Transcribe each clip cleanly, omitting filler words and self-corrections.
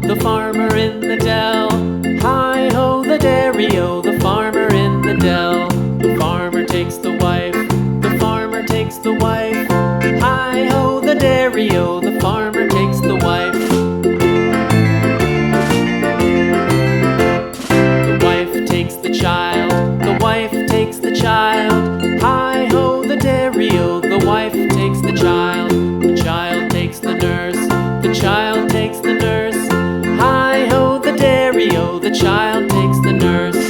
The farmer in the dell. Hi-ho, the dairy-o, the farmer in the dell. The farmer takes the wife, the farmer takes the wife. Hi-ho, the dairy-o, the farmer takes the wife. The wife takes the child, the wife takes the child. Hi-ho, the dairy-o, the wife takes the child. The child takes the nurse, the child takes the nurse. Hi-ho, the dairy-o, the child takes the nurse.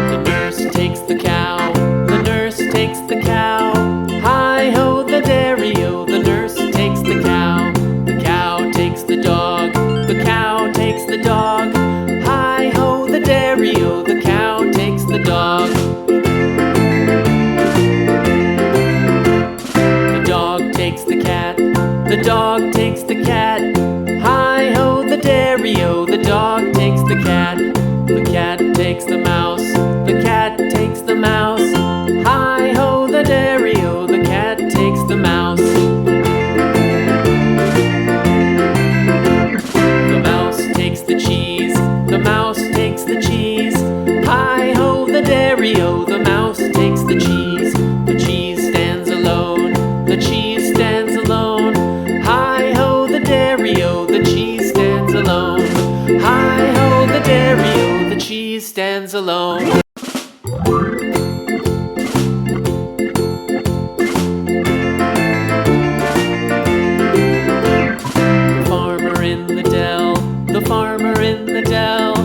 The nurse takes the cow, the nurse takes the cow. Hi-ho, the dairy-o, the nurse takes the cow. The cow takes the dog, the cow takes the dog. Hi-ho, the dairy-o, the cow takes the dog. The dog takes the cat, the dog takes the cat. Hi-ho, the dairy-o, the dog takes the cat. The cat takes the mouse, the cat takes the mouse. Hi-ho, the dairy-o, the cat takes the mouse. The mouse takes the cheese, the mouse takes the cheese. Hi-ho, the dairy-o, the mouse takes the cheese. The cheese stands alone, the cheese stands alone. Hi-ho, the dairy-o, the cheese stands alone. Hi-ho, the dairy-o, the cheese stands alone. The farmer in the dell, the farmer in the dell.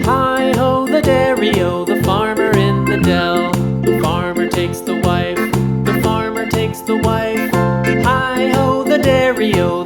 Hi-ho, the dairy-o, the farmer in the dell. The farmer takes the wife, the farmer takes the wife. Hi-ho, the dairy-o,